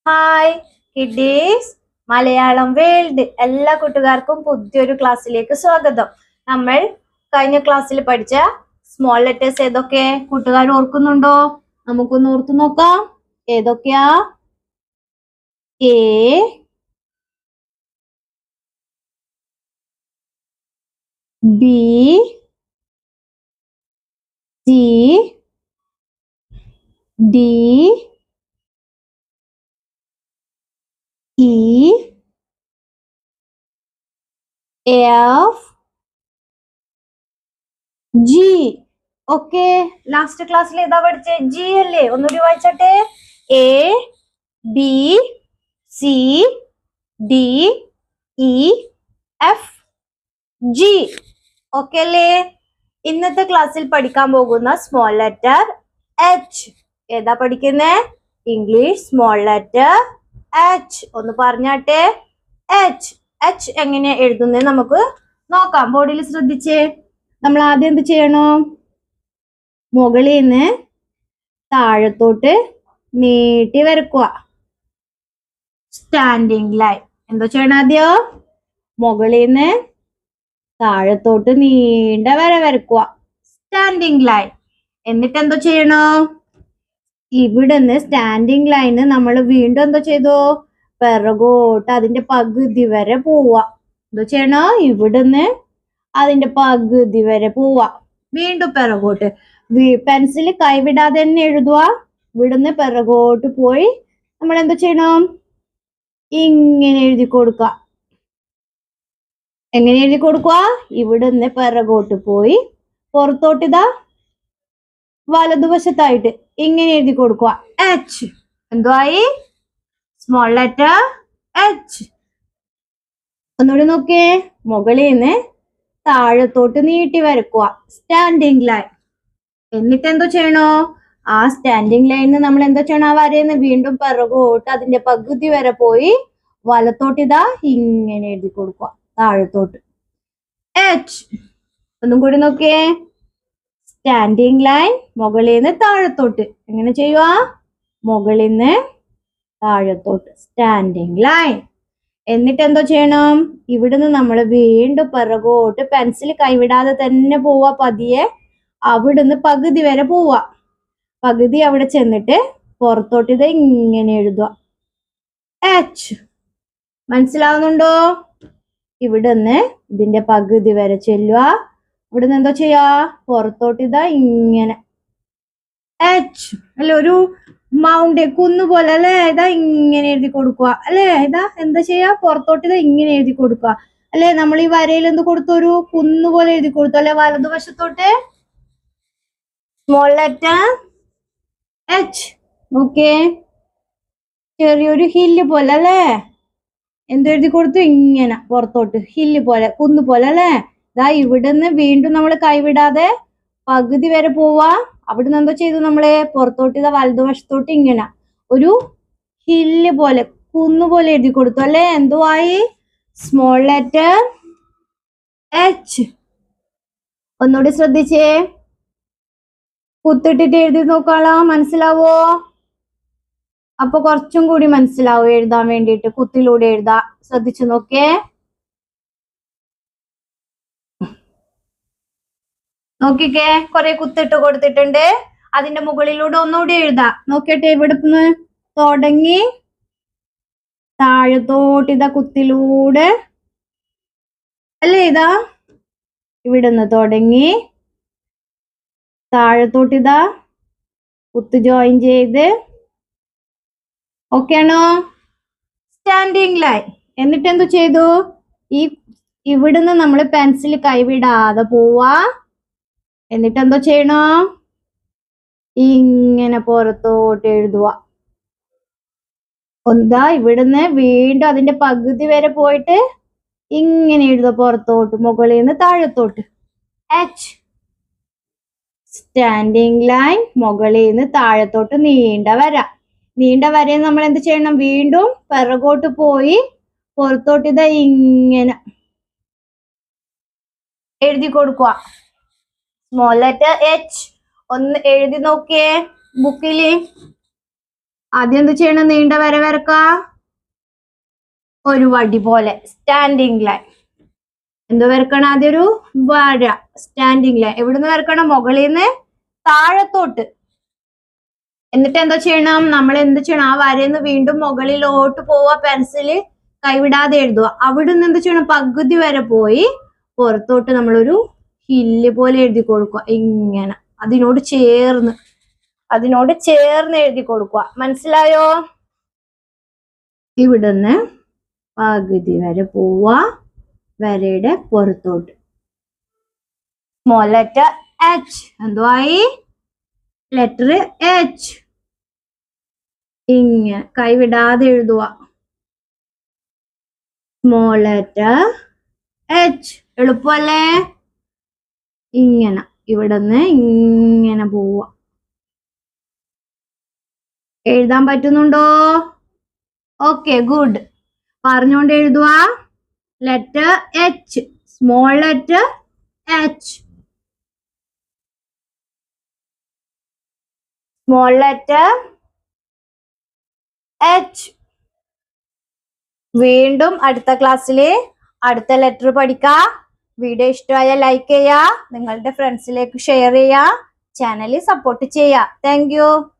Hi kiddies, Malayalam world എല്ലാ കൂട്ടുകാർക്കും പുതിയൊരു ക്ലാസ്സിലേക്ക് സ്വാഗതം. നമ്മൾ കഴിഞ്ഞ ക്ലാസ്സിൽ പഠിച്ച സ്മോൾ ലെറ്റേഴ്സ് ഏതൊക്കെ കൂട്ടുകാർ ഓർക്കുന്നുണ്ടോ? നമുക്കൊന്ന് ഓർത്തു നോക്കാം. ഏതൊക്കെയാ? A, B, C, D, E, F, G. Okay, last ക്ലാസ്സിൽ ഏതാ പഠിച്ചേ? ജി അല്ലേ? ഒന്നുകൂടി വായിച്ചോട്ടെ. A, B, C, D, E, F, G. Okay അല്ലേ? ഇന്നത്തെ ക്ലാസ്സിൽ പഠിക്കാൻ പോകുന്ന സ്മോൾ ലെറ്റർ എച്ച്. ഏതാ പഠിക്കുന്നേ? English small letter H. ഒന്ന് പറഞ്ഞാട്ടെ. എച്ച്. എച്ച് എങ്ങനെ എഴുതുന്നത് നമുക്ക് നോക്കാം. ബോർഡിൽ ശ്രദ്ധിച്ചേ. നമ്മൾ ആദ്യം എന്ത് ചെയ്യണം? മുകളിൽ നിന്ന് താഴത്തോട്ട് നീട്ടി വരക്കുക. Standing line. എന്തോ ചെയ്യണം? ആദ്യം മുകളിൽ നിന്ന് താഴത്തോട്ട് നീണ്ട വര വരക്കുക. Standing line. എന്നിട്ട് എന്തോ ചെയ്യണം? ഇവിടുന്ന് സ്റ്റാൻഡിങ് ലൈന് നമ്മൾ വീണ്ടും എന്തോ ചെയ്തു? പിറകോട്ട് അതിന്റെ പകുതി വരെ പോവാ. എന്തോ ചെയ്യണം? ഇവിടുന്ന് അതിന്റെ പകുതി വരെ പോവാ. വീണ്ടും പിറകോട്ട്. പെൻസിൽ കൈവിടാതെ തന്നെ എഴുതുക. ഇവിടുന്ന് പിറകോട്ട് പോയി നമ്മൾ എന്തോ ചെയ്യണം? ഇങ്ങനെ എഴുതി കൊടുക്കുക. എങ്ങനെ എഴുതി കൊടുക്കുക? ഇവിടുന്ന് പിറകോട്ട് പോയി പുറത്തോട്ട് ഇതാ വലതുവശത്തായിട്ട് ഇങ്ങനെ എഴുതി കൊടുക്കുക. എച്ച്. എന്തുവായി? Small letter H. ഒന്നുകൂടി നോക്കിയേ. മുകളിൽ നിന്ന് താഴത്തോട്ട് നീട്ടി വരക്കുക. Standing line. എന്നിട്ട് എന്തോ ചെയ്യണോ? ആ സ്റ്റാൻഡിങ് ലൈനിന് നമ്മൾ എന്തോ ചെയ്യണം? ആ വരയിന്ന് വീണ്ടും പിറകോട്ട് അതിന്റെ പകുതി വരെ പോയി വലത്തോട്ട് ഇതാ ഇങ്ങനെ എഴുതി കൊടുക്കുക. താഴത്തോട്ട് എച്ച്. ഒന്നും കൂടി നോക്കിയേ. സ്റ്റാൻഡിങ് ലൈൻ മുകളിൽ നിന്ന് താഴത്തോട്ട്. എങ്ങനെ ചെയ്യുക? മുകളിൽ നിന്ന് താഴത്തോട്ട് സ്റ്റാൻഡിങ് ലൈൻ. എന്നിട്ട് എന്തോ ചെയ്യണം? ഇവിടുന്ന് നമ്മൾ വീണ്ടും പിറകോട്ട് പെൻസിൽ കൈവിടാതെ തന്നെ പോവാ. പതിയെ അവിടുന്ന് പകുതി വരെ പോവാ. പകുതി അവിടെ ചെന്നിട്ട് പുറത്തോട്ട് ഇത് ഇങ്ങനെ എഴുതുക. എച്ച്. മനസ്സിലാവുന്നുണ്ടോ? ഇവിടുന്ന് ഇതിന്റെ പകുതി വരെ ചെല്ലുക. ഇവിടുന്ന് എന്തോ ചെയ്യാ? പുറത്തോട്ട് ഇതാ ഇങ്ങനെ എച്ച്. അല്ലെ, ഒരു മൗണ്ട് കുന്നുപോലെ അല്ലെ? ഇതാ ഇങ്ങനെ എഴുതി കൊടുക്കുക അല്ലെ? ഇതാ എന്താ ചെയ്യാ? പുറത്തോട്ട് ഇതാ ഇങ്ങനെ എഴുതി കൊടുക്കുക അല്ലെ? നമ്മൾ ഈ വരയിൽ എന്ത് കൊടുത്തു? ഒരു കുന്നുപോലെ എഴുതി കൊടുത്തു അല്ലെ? വലതുവശത്തോട്ട് സ്മോൾ ലെറ്റർ എച്ച്. ഓക്കെ, ചെറിയൊരു ഹില്ല് പോലെ അല്ലെ? എന്തെഴുതി കൊടുത്തു? ഇങ്ങനെ പുറത്തോട്ട് ഹില്ല് പോലെ, കുന്നു പോലെ അല്ലെ? ഇതാ ഇവിടുന്ന് വീണ്ടും നമ്മൾ കൈവിടാതെ പകുതി വരെ പോവാ. അവിടുന്ന് എന്തോ ചെയ്തു? നമ്മള് പുറത്തോട്ട് ഇതാ വലതുവശത്തോട്ട് ഇങ്ങനെ ഒരു ഹില്ല് പോലെ, കുന്നുപോലെ എഴുതി കൊടുത്തു അല്ലെ? എന്തുവായി? Small letter H. ഒന്നുകൂടി ശ്രദ്ധിച്ചേ. കുത്തിട്ടിട്ട് എഴുതി നോക്കാളാ. മനസ്സിലാവോ? അപ്പൊ കുറച്ചും കൂടി മനസ്സിലാവും എഴുതാൻ വേണ്ടിയിട്ട്. കുത്തിലൂടെ എഴുതാ. ശ്രദ്ധിച്ചു നോക്കേ. നോക്കിക്കേ, കുറെ കുത്തിട്ട് കൊടുത്തിട്ടുണ്ട്. അതിന്റെ മുകളിലൂടെ ഒന്നുകൂടി എഴുതാ. നോക്കിട്ടെ. ഇവിടുന്ന് തുടങ്ങി താഴത്തോട്ട് ഇതാ കുത്തിലൂടെ അല്ലേ? ഇതാ ഇവിടുന്ന് തുടങ്ങി താഴത്തോട്ട് ഇതാ കുത്ത് ജോയിൻ ചെയ്ത്. ഓക്കെ ആണോ? Standing line. എന്നിട്ട് എന്തു ചെയ്തു? ഇവിടുന്ന് നമ്മൾ പെൻസിൽ കൈവിടാതെ പോവാ. എന്നിട്ട് എന്തോ ചെയ്യണോ? ഇങ്ങനെ പുറത്തോട്ട് എഴുതുക. എന്താ ഇവിടുന്ന് വീണ്ടും അതിന്റെ പകുതി വരെ പോയിട്ട് ഇങ്ങനെ എഴുതുക. പുറത്തോട്ട്, മുകളിൽ നിന്ന് താഴത്തോട്ട് എച്ച്. സ്റ്റാൻഡിങ് ലൈൻ മുകളിൽ നിന്ന് താഴത്തോട്ട് നീണ്ട വര. നീണ്ട വരയിൽ നമ്മൾ എന്ത് ചെയ്യണം? വീണ്ടും പിറകോട്ട് പോയി പുറത്തോട്ട് ഇതാ ഇങ്ങനെ എഴുതി കൊടുക്കുക. Small letter H. ഒന്ന് എഴുതി നോക്കിയേ ബുക്കില്. ആദ്യം എന്ത് ചെയ്യണം? നീണ്ട വര വരക്ക. ഒരു വടി പോലെ സ്റ്റാൻഡിങ് ലൈൻ. എന്തോ വരക്കണം? ആദ്യം ഒരു വര സ്റ്റാൻഡിങ് ലൈൻ. എവിടുന്ന് വരക്കണം? മുകളിൽ നിന്ന് താഴത്തോട്ട്. എന്നിട്ട് എന്താ ചെയ്യണം? നമ്മൾ എന്ത് ചെയ്യണം? ആ വരന്ന് വീണ്ടും മുകളിലോട്ട് പോവാ. പെൻസില് കൈവിടാതെ എഴുതുക. അവിടുന്ന് എന്ത് ചെയ്യണം? പകുതി വരെ പോയി പുറത്തോട്ട് നമ്മളൊരു ഹില്ല് പോലെ എഴുതി കൊടുക്കുക. ഇങ്ങനെ അതിനോട് ചേർന്ന് എഴുതി കൊടുക്കുക. മനസ്സിലായോ? ഇവിടുന്ന് പകുതി വരെ പോവാ വരയുടെ പുറത്തോട്ട്. Small letter H. എന്തുവായി? Letter H. ഇങ്ങനെ കൈവിടാതെ എഴുതുക. Small letter H. എളുപ്പമല്ലേ? ഇങ്ങനെ ഇവിടുന്ന് ഇങ്ങനെ പോവുക. എഴുതാൻ പറ്റുന്നുണ്ടോ? Okay, good. പറഞ്ഞുകൊണ്ട് എഴുതുക. Letter H. Small letter H. Small letter H. വീണ്ടും അടുത്ത ക്ലാസ്സില് അടുത്ത ലെറ്റർ പഠിക്കാം. വീഡിയോ ഇഷ്ടമായ ലൈക്ക് ചെയ്യുക, നിങ്ങളുടെ ഫ്രണ്ട്സിലേക്ക് ഷെയർ ചെയ്യുക, ചാനൽ സപ്പോർട്ട് ചെയ്യുക. Thank you.